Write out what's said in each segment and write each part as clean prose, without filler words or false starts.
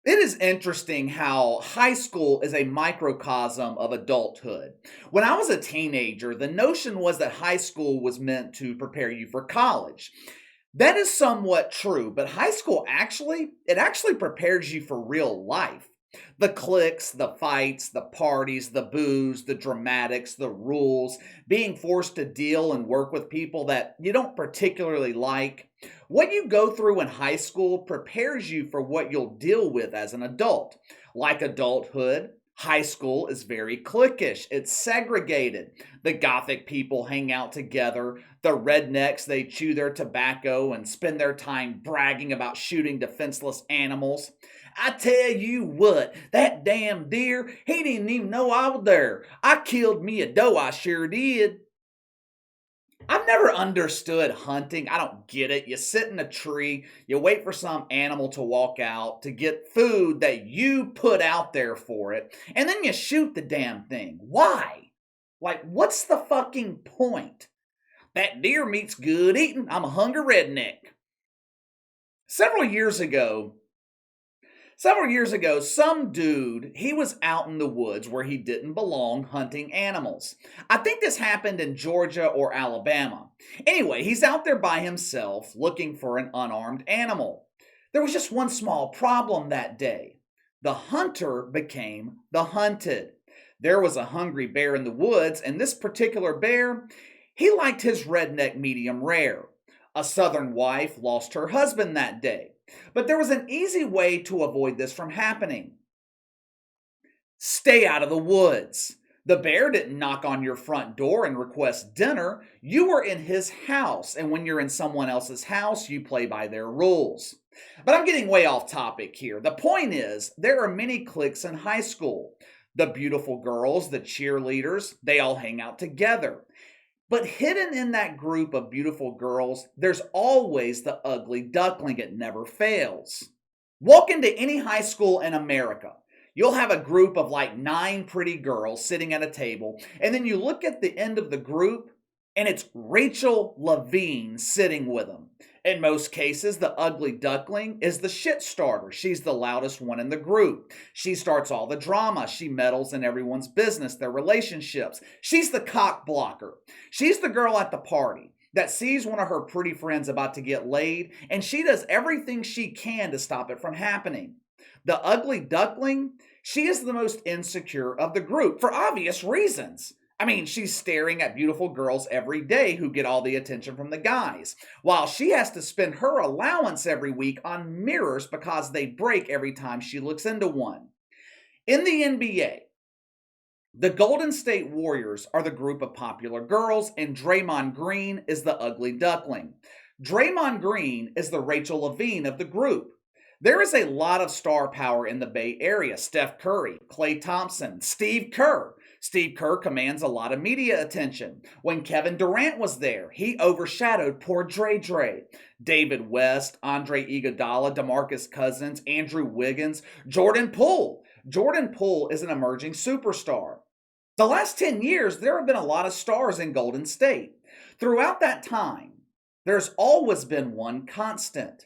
It is interesting how high school is a microcosm of adulthood. When I was a teenager, the notion was that high school was meant to prepare you for college. That is somewhat true, but high school actually prepares you for real life. The cliques, the fights, the parties, the booze, the dramatics, the rules, being forced to deal and work with people that you don't particularly like. What you go through in high school prepares you for what you'll deal with as an adult. Like adulthood, high school is very cliquish. It's segregated. The gothic people hang out together. The rednecks, they chew their tobacco and spend their time bragging about shooting defenseless animals. I tell you what, that damn deer, he didn't even know I was there. I killed me a doe, I sure did. I've never understood hunting. I don't get it. You sit in a tree, you wait for some animal to walk out to get food that you put out there for it, and then you shoot the damn thing. Why? Like, what's the fucking point? That deer meat's good eating. I'm a hungry redneck. Several years ago, Several years ago, some dude, he was out in the woods where he didn't belong hunting animals. I think this happened in Georgia or Alabama. Anyway, he's out there by himself looking for an unarmed animal. There was just one small problem that day. The hunter became the hunted. There was a hungry bear in the woods, and this particular bear, he liked his redneck medium rare. A southern wife lost her husband that day. But there was an easy way to avoid this from happening. Stay out of the woods. The bear didn't knock on your front door and request dinner. You were in his house, and when you're in someone else's house, you play by their rules. But I'm getting way off topic here. The point is, there are many cliques in high school. The beautiful girls, the cheerleaders, they all hang out together. But hidden in that group of beautiful girls, there's always the ugly duckling. It never fails. Walk into any high school in America. You'll have a group of like 9 pretty girls sitting at a table, and then you look at the end of the group, and it's Rachel Levine sitting with them. In most cases, the ugly duckling is the shit starter. She's the loudest one in the group. She starts all the drama. She meddles in everyone's business, their relationships. She's the cock blocker. She's the girl at the party that sees one of her pretty friends about to get laid, and she does everything she can to stop it from happening. The ugly duckling, she is the most insecure of the group for obvious reasons. I mean, she's staring at beautiful girls every day who get all the attention from the guys, while she has to spend her allowance every week on mirrors because they break every time she looks into one. In the NBA, the Golden State Warriors are the group of popular girls, and Draymond Green is the ugly duckling. Draymond Green is the Rachel Levine of the group. There is a lot of star power in the Bay Area. Steph Curry, Klay Thompson, Steve Kerr. Steve Kerr commands a lot of media attention. When Kevin Durant was there, he overshadowed poor Dre. David West, Andre Iguodala, DeMarcus Cousins, Andrew Wiggins, Jordan Poole. Jordan Poole is an emerging superstar. The last 10 years, there have been a lot of stars in Golden State. Throughout that time, there's always been one constant: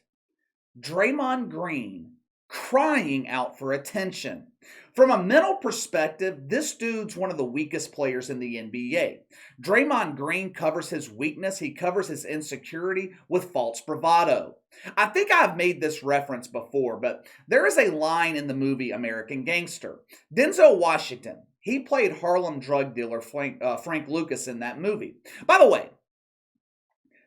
Draymond Green crying out for attention. From a mental perspective, this dude's one of the weakest players in the NBA. Draymond Green covers his weakness, he covers his insecurity with false bravado. I think I've made this reference before, but there is a line in the movie American Gangster. Denzel Washington, he played Harlem drug dealer Frank Lucas in that movie. By the way,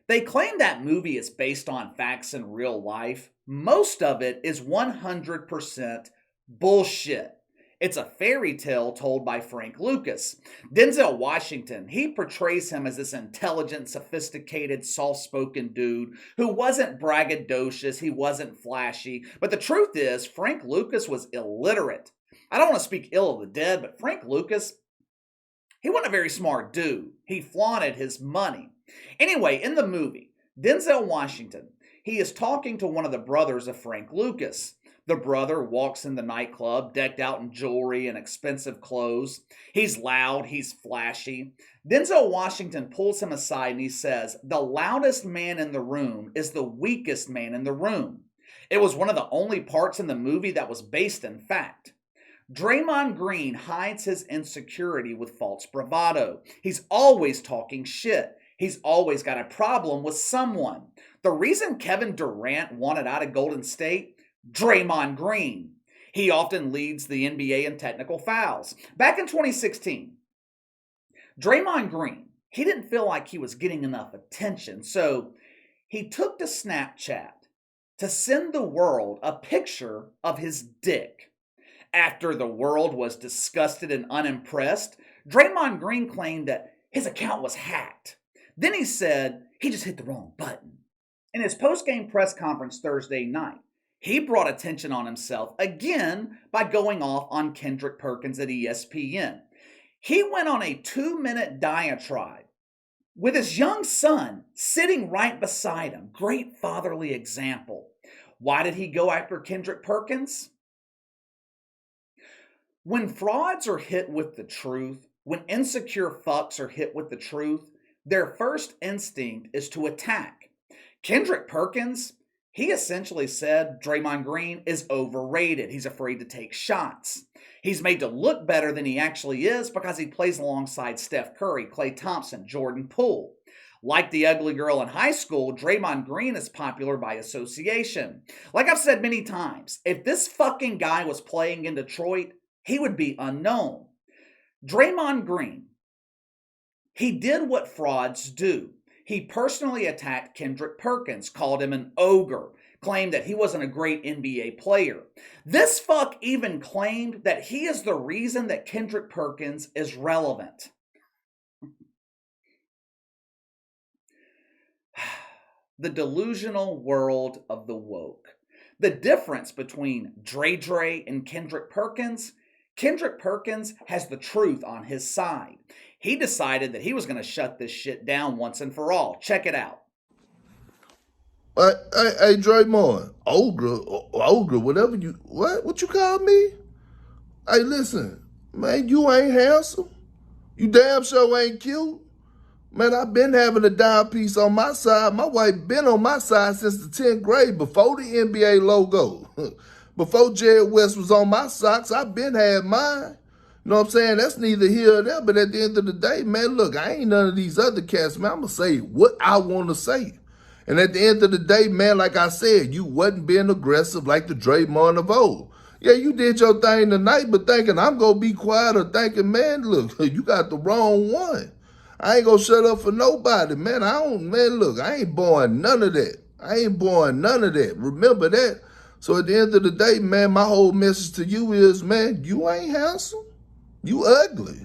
they claim that movie is based on facts in real life. Most of it is 100% bullshit. It's a fairy tale told by Frank Lucas. Denzel Washington, he portrays him as this intelligent, sophisticated, soft-spoken dude who wasn't braggadocious, he wasn't flashy. But the truth is, Frank Lucas was illiterate. I don't want to speak ill of the dead, but Frank Lucas, he wasn't a very smart dude. He flaunted his money. Anyway, in the movie, Denzel Washington, he is talking to one of the brothers of Frank Lucas. The brother walks in the nightclub, decked out in jewelry and expensive clothes. He's loud, he's flashy. Denzel Washington pulls him aside and he says, "The loudest man in the room is the weakest man in the room. It was one of the only parts in the movie that was based in fact. Draymond Green hides his insecurity with false bravado. He's always talking shit. He's always got a problem with someone. The reason Kevin Durant wanted out of Golden State? Draymond Green. He often leads the NBA in technical fouls. Back in 2016, Draymond Green, he didn't feel like he was getting enough attention, so he took to Snapchat to send the world a picture of his dick. After the world was disgusted and unimpressed, Draymond Green claimed that his account was hacked. Then he said he just hit the wrong button. In his post-game press conference Thursday night, he brought attention on himself again by going off on Kendrick Perkins at ESPN. He went on a 2-minute diatribe with his young son sitting right beside him. Great fatherly example. Why did he go after Kendrick Perkins? When frauds are hit with the truth, when insecure fucks are hit with the truth, their first instinct is to attack. Kendrick Perkins, he essentially said Draymond Green is overrated. He's afraid to take shots. He's made to look better than he actually is because he plays alongside Steph Curry, Klay Thompson, Jordan Poole. Like the ugly girl in high school, Draymond Green is popular by association. Like I've said many times, if this fucking guy was playing in Detroit, he would be unknown. Draymond Green, he did what frauds do. He personally attacked Kendrick Perkins, called him an ogre, claimed that he wasn't a great NBA player. This fuck even claimed that he is the reason that Kendrick Perkins is relevant. The delusional world of the woke. The difference between Dre and Kendrick Perkins has the truth on his side. He decided that he was going to shut this shit down once and for all. Check it out. Hey, Draymond, ogre, whatever what you call me? Hey, listen, man, you ain't handsome. You damn sure ain't cute. Man, I've been having a dime piece on my side. My wife been on my side since the 10th grade, before the NBA logo. Before Jared West was on my socks, I've been had mine. You know what I'm saying? That's neither here nor there, but at the end of the day, man, look, I ain't none of these other cats, man. I'm going to say what I want to say. And at the end of the day, man, like I said, you wasn't being aggressive like the Draymond of old. Yeah, you did your thing tonight, but thinking I'm going to be quiet or thinking, man, look, you got the wrong one. I ain't going to shut up for nobody, man. Look, I ain't born none of that. Remember that. So at the end of the day, man, my whole message to you is, man, you ain't handsome. You ugly.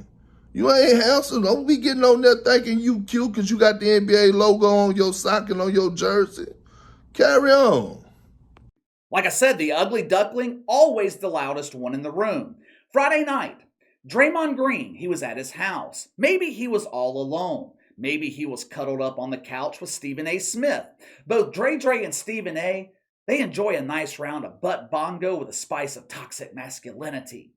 You ain't handsome. Don't be getting on there thinking you cute because you got the NBA logo on your sock and on your jersey. Carry on. Like I said, the ugly duckling, always the loudest one in the room. Friday night, Draymond Green, he was at his house. Maybe he was all alone. Maybe he was cuddled up on the couch with Stephen A. Smith. Both Dre and Stephen A., they enjoy a nice round of butt bongo with a spice of toxic masculinity.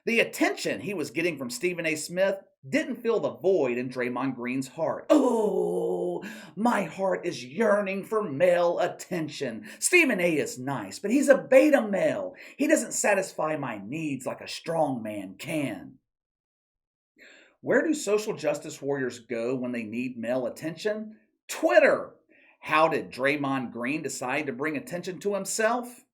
The attention he was getting from Stephen A. Smith didn't fill the void in Draymond Green's heart. Oh, my heart is yearning for male attention. Stephen A. is nice, but he's a beta male. He doesn't satisfy my needs like a strong man can. Where do social justice warriors go when they need male attention? Twitter. How did Draymond Green decide to bring attention to himself?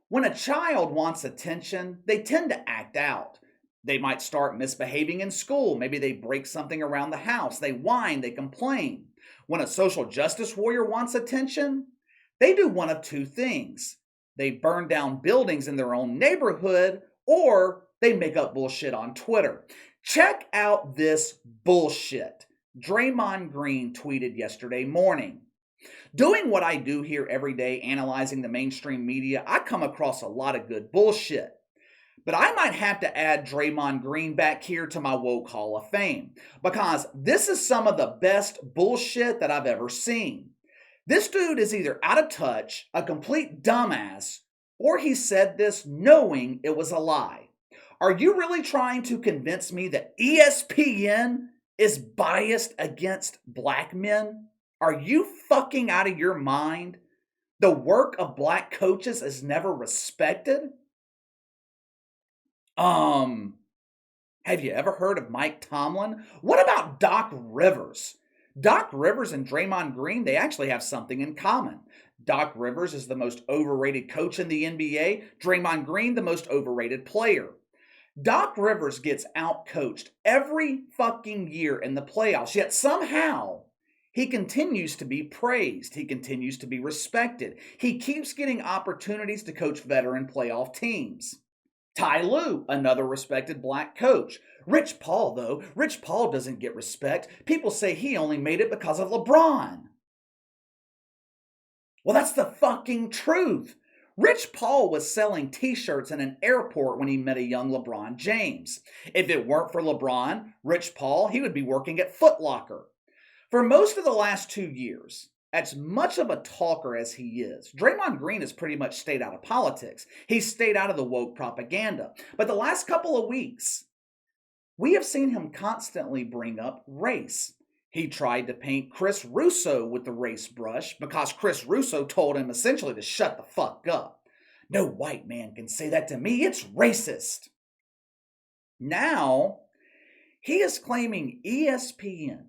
When a child wants attention, they tend to act out. They might start misbehaving in school. Maybe they break something around the house. They whine, they complain. When a social justice warrior wants attention, they do one of two things. They burn down buildings in their own neighborhood, or they make up bullshit on Twitter. Check out this bullshit Draymond Green tweeted yesterday morning. Doing what I do here every day, analyzing the mainstream media, I come across a lot of good bullshit. But I might have to add Draymond Green back here to my woke Hall of Fame, because this is some of the best bullshit that I've ever seen. This dude is either out of touch, a complete dumbass, or he said this knowing it was a lie. Are you really trying to convince me that ESPN is biased against black men? Are you fucking out of your mind? The work of black coaches is never respected? Have you ever heard of Mike Tomlin? What about Doc Rivers? Doc Rivers and Draymond Green, they actually have something in common. Doc Rivers is the most overrated coach in the NBA, Draymond Green, the most overrated player. Doc Rivers gets outcoached every fucking year in the playoffs, yet somehow he continues to be praised. He continues to be respected. He keeps getting opportunities to coach veteran playoff teams. Ty Lue, another respected black coach. Rich Paul, though, Rich Paul doesn't get respect. People say he only made it because of LeBron. Well, that's the fucking truth. Rich Paul was selling t-shirts in an airport when he met a young LeBron James. If it weren't for LeBron, Rich Paul, he would be working at Foot Locker. For most of the last 2 years, as much of a talker as he is, Draymond Green has pretty much stayed out of politics. He's stayed out of the woke propaganda. But the last couple of weeks, we have seen him constantly bring up race. He tried to paint Chris Russo with the race brush because Chris Russo told him essentially to shut the fuck up. No white man can say that to me. It's racist. Now, he is claiming ESPN,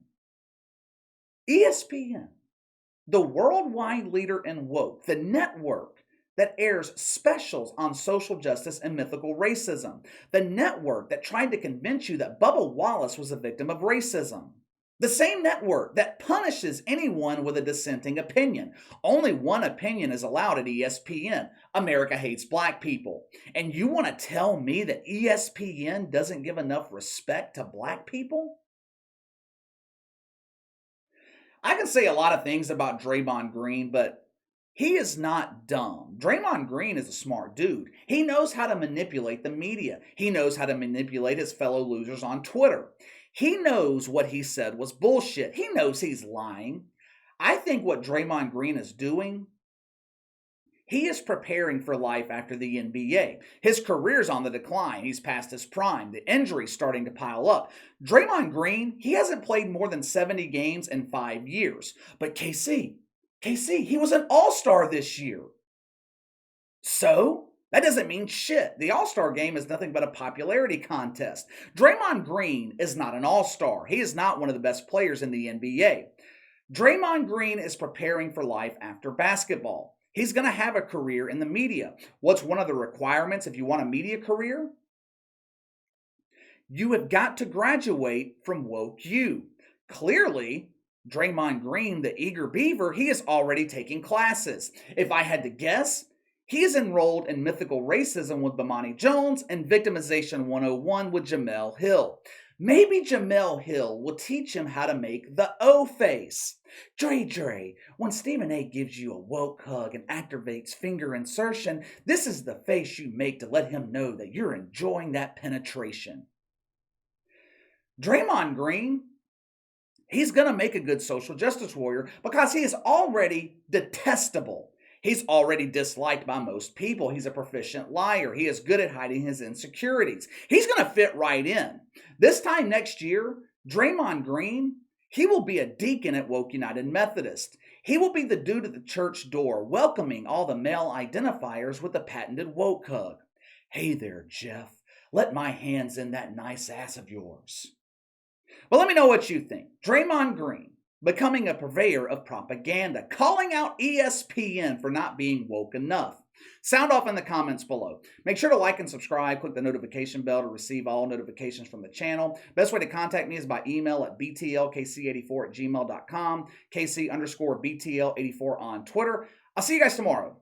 the worldwide leader in woke, the network that airs specials on social justice and mythical racism, the network that tried to convince you that Bubba Wallace was a victim of racism, the same network that punishes anyone with a dissenting opinion. Only one opinion is allowed at ESPN. America hates black people. And you want to tell me that ESPN doesn't give enough respect to black people? I can say a lot of things about Draymond Green, but he is not dumb. Draymond Green is a smart dude. He knows how to manipulate the media. He knows how to manipulate his fellow losers on Twitter. He knows what he said was bullshit. He knows he's lying. I think what Draymond Green is doing, he is preparing for life after the NBA. His career's on the decline. He's past his prime. The injuries starting to pile up. Draymond Green, he hasn't played more than 70 games in 5 years. But KC, he was an all-star this year. So, that doesn't mean shit. The all-star game is nothing but a popularity contest. Draymond Green is not an all-star. He is not one of the best players in the NBA. Draymond Green is preparing for life after basketball. He's going to have a career in the media. What's one of the requirements if you want a media career? You have got to graduate from woke U. Clearly, Draymond Green, the eager beaver, he is already taking classes. If I had to guess, he is enrolled in mythical racism with Bomani Jones and victimization 101 with Jamel Hill. Maybe Jamel Hill will teach him how to make the O face. Dre, when Stephen A gives you a woke hug and activates finger insertion, this is the face you make to let him know that you're enjoying that penetration. Draymond Green, he's going to make a good social justice warrior because he is already detestable. He's already disliked by most people. He's a proficient liar. He is good at hiding his insecurities. He's going to fit right in. This time next year, Draymond Green, he will be a deacon at Woke United Methodist. He will be the dude at the church door welcoming all the male identifiers with the patented woke hug. Hey there, Jeff. Let my hands in that nice ass of yours. Well, let me know what you think. Draymond Green, becoming a purveyor of propaganda, calling out ESPN for not being woke enough. Sound off in the comments below. Make sure to like and subscribe. Click the notification bell to receive all notifications from the channel. Best way to contact me is by email at btlkc84@gmail.com, KC_BTL84 on Twitter. I'll see you guys tomorrow.